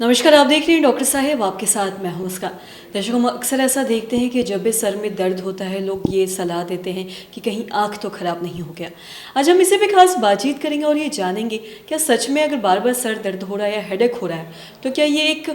नमस्कार, आप देख रहे हैं डॉक्टर साहेब, आपके साथ मैं हूं उसका। दर्शकों, हम अक्सर ऐसा देखते हैं कि जब भी सर में दर्द होता है लोग ये सलाह देते हैं कि कहीं आँख तो ख़राब नहीं हो गया। आज हम इसी पे खास बातचीत करेंगे और ये जानेंगे क्या सच में अगर बार बार सर दर्द हो रहा है या हेडेक हो रहा है तो क्या ये एक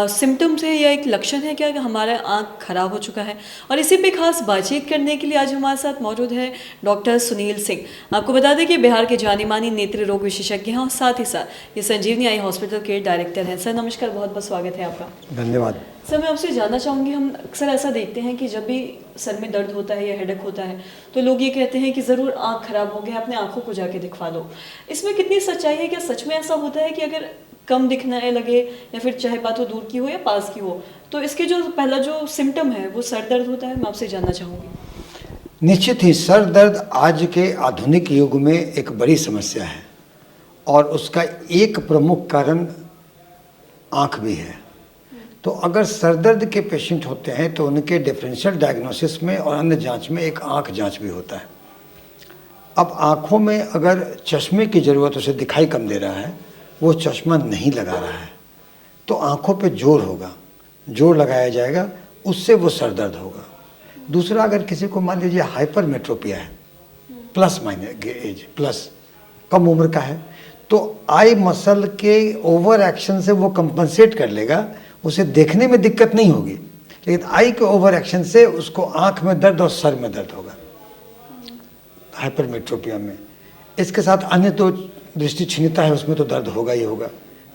सिम्टम्स है या एक लक्षण है क्या हमारा आँख ख़राब हो चुका है। और इसी पे खास बातचीत करने के लिए आज हमारे साथ मौजूद है डॉक्टर सुनील सिंह। आपको बता दें कि बिहार के जानी मानी नेत्र रोग विशेषज्ञ हैं और साथ ही साथ ये संजीवनी आई हॉस्पिटल के डायरेक्टर हैं। सर नमस्कार, बहुत बहुत स्वागत है आपका। धन्यवाद। सर मैं आपसे जानना चाहूँगी, हम अक्सर ऐसा देखते हैं कि जब भी सर में दर्द होता है या हेडेक होता है तो लोग ये कहते हैं कि ज़रूर आँख ख़राब हो गया, अपने आँखों को जाके दिखवा लो। इसमें कितनी सच्चाई है? क्या सच में ऐसा होता है कि अगर कम दिखने लगे या फिर चाहे बात हो दूर की हो या पास की हो तो इसके जो पहला जो सिम्टम है वो सर दर्द होता है? मैं आपसे जानना चाहूँगी। निश्चित ही सर दर्द आज के आधुनिक युग में एक बड़ी समस्या है और उसका एक प्रमुख कारण आँख भी है। तो अगर सर दर्द के पेशेंट होते हैं तो उनके डिफरेंशियल डायग्नोसिस में और अन्य जांच में एक आँख जांच भी होता है। अब आँखों में अगर चश्मे की ज़रूरत, उसे दिखाई कम दे रहा है, वो चश्मा नहीं लगा रहा है तो आँखों पे जोर होगा, जोर लगाया जाएगा, उससे वो सर दर्द होगा। दूसरा, अगर किसी को मान लीजिए हाइपरमेट्रोपिया है, प्लस माइनस एज, प्लस कम उम्र का है, तो आई मसल के ओवर एक्शन से वो कंपनसेट कर लेगा, उसे देखने में दिक्कत नहीं होगी, लेकिन आई के ओवर एक्शन से उसको आँख में दर्द और सर में दर्द होगा हाइपरमेट्रोपिया में। इसके साथ अन्य तो दृष्टि क्षीणता है, उसमें तो दर्द होगा ही होगा।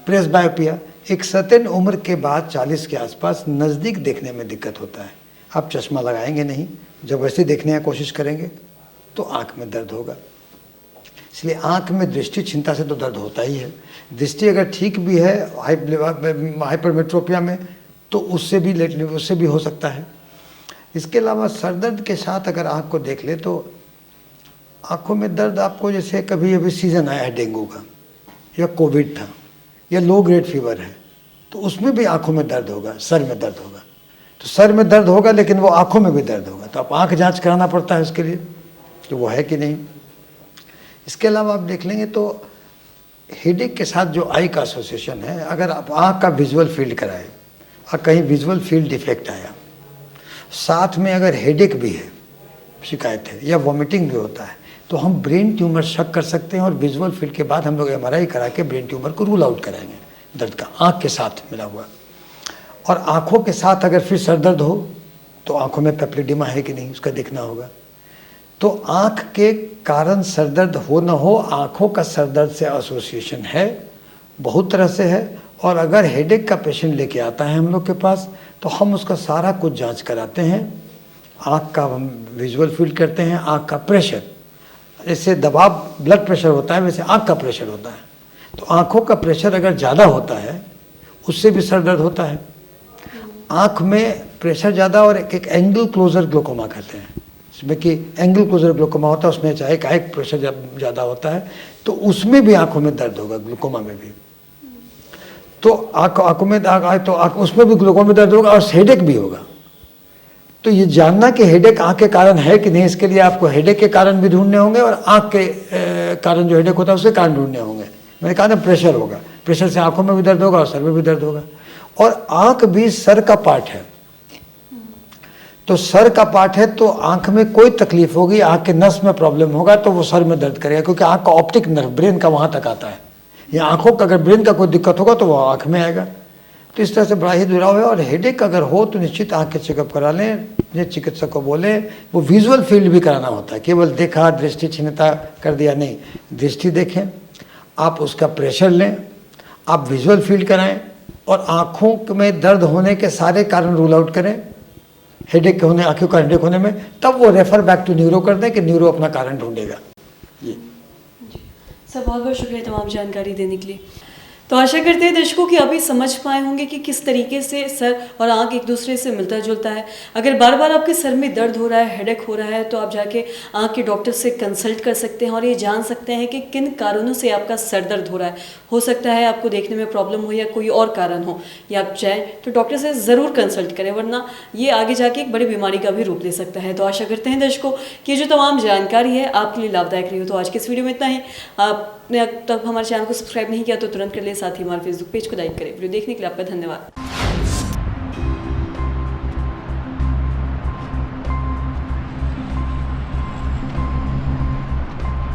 प्रेसबायोपिया, एक सर्टेन उम्र के बाद 40 के आसपास नज़दीक देखने में दिक्कत होता है। आप चश्मा लगाएंगे नहीं, जब वैसे देखने की कोशिश करेंगे तो आँख में दर्द होगा। इसलिए आँख में दृष्टि क्षीणता से तो दर्द होता ही है। दृष्टि अगर ठीक भी है हाइपरमेट्रोपिया में तो उससे भी हो सकता है। इसके अलावा सर दर्द के साथ अगर आँख को देख ले तो आँखों में दर्द आपको, जैसे कभी अभी सीज़न आया है डेंगू का या कोविड था या लो ग्रेड फीवर है, तो उसमें भी आँखों में दर्द होगा, सर में दर्द होगा। तो सर में दर्द होगा लेकिन वो आँखों में भी दर्द होगा, तो आप आँख जांच कराना पड़ता है उसके लिए कि वो है कि नहीं। इसके अलावा आप देख लेंगे तो हेडेक के साथ जो आई का एसोसिएशन है, अगर आप आँख का विजुअल फील्ड कराएं और कहीं विजुअल फील्ड डिफेक्ट आया, साथ में अगर हेडेक भी है, शिकायत है या वॉमिटिंग भी होता है, तो हम ब्रेन ट्यूमर शक कर सकते हैं और विजुअल फील्ड के बाद हम लोग एमआरआई करा के ब्रेन ट्यूमर को रूल आउट कराएंगे दर्द का, आँख के साथ मिला हुआ। और आँखों के साथ अगर फिर सर दर्द हो तो आँखों में पेप्लिडिमा है कि नहीं, उसका देखना होगा। तो आँख के कारण सर दर्द हो न हो, आँखों का सर दर्द से एसोसिएशन है, बहुत तरह से है। और अगर हेडेक का पेशेंट लेके आता है हम लोग के पास तो हम उसका सारा कुछ जांच कराते हैं। आँख का हम विजुअल फील्ड करते हैं, आँख का प्रेशर, जैसे दबाव ब्लड प्रेशर होता है वैसे आँख का प्रेशर होता है। तो आँखों का प्रेशर अगर ज़्यादा होता है उससे भी सर दर्द होता है। आँख में प्रेशर ज़्यादा और एक एंगल क्लोजर ग्लोकोमा कहते हैं, इसमें कि एंगल क्लोजर ग्लोकोमा होता है, उसमें चाहे एक प्रेशर ज़्यादा होता है तो उसमें भी आँखों में दर्द होगा, ग्लूकोमा में भी। तो आँखों में तो उसमें भी ग्लूकोमा में दर्द होगा और हेडेक भी होगा। तो ये जानना कि हेडेक आँख के कारण है कि नहीं, इसके लिए आपको हेडेक के कारण भी ढूंढने होंगे और आँख के कारण जो हेडेक होता है उसके कारण ढूंढने होंगे। मैंने कहा ना प्रेशर होगा, प्रेशर से आँखों में भी दर्द होगा और सर में भी दर्द होगा। और आँख भी सर का पार्ट है, तो सर का पार्ट है तो आँख में कोई तकलीफ होगी, आँख के नस में प्रॉब्लम होगा तो वो सर में दर्द करेगा, क्योंकि आँख का ऑप्टिक नर्व ब्रेन का वहाँ तक आता है। या आँखों का अगर ब्रेन का कोई दिक्कत होगा तो वो आँख में आएगा। तो इस तरह से बड़ा ही जुड़ाव है। और हेडेक अगर हो तो निश्चित आँख के चेकअप करा लें, जो चिकित्सक को बोले। वो विजुअल फील्ड भी कराना होता है, केवल देखा दृष्टि क्षीणता कर दिया नहीं, दृष्टि देखें, आप उसका प्रेशर लें, आप विजुअल फील्ड कराएं और आँखों में दर्द होने के सारे कारण रूल आउट करें। हेडेक होने, आँखों का हेडेक होने में, तब वो रेफर बैक टू न्यूरो कर दें कि न्यूरो अपना कारण ढूंढेगा। जी सर बहुत बहुत शुक्रिया तमाम जानकारी देने के लिए। तो आशा करते हैं दर्शकों कि अभी समझ पाए होंगे कि किस तरीके से सर और आँख एक दूसरे से मिलता जुलता है। अगर बार बार आपके सर में दर्द हो रहा है, हेडेक हो रहा है, तो आप जाके आँख के डॉक्टर से कंसल्ट कर सकते हैं और ये जान सकते हैं कि किन कारणों से आपका सर दर्द हो रहा है। हो सकता है आपको देखने में प्रॉब्लम हो या कोई और कारण हो, या आप चाहें तो डॉक्टर से ज़रूर कंसल्ट करें, वरना ये आगे जाके एक बड़ी बीमारी का भी रूप ले सकता है। तो आशा करते हैं दर्शकों कि जो तमाम जानकारी है आपके लिए लाभदायक रही हो। तो आज के इस वीडियो में इतना ही। आपने अब तक हमारे चैनल को सब्सक्राइब नहीं किया तो तुरंत कर ले, साथ ही हमारे फेसबुक पेज को लाइक करें। वीडियो देखने के लिए आपका धन्यवाद।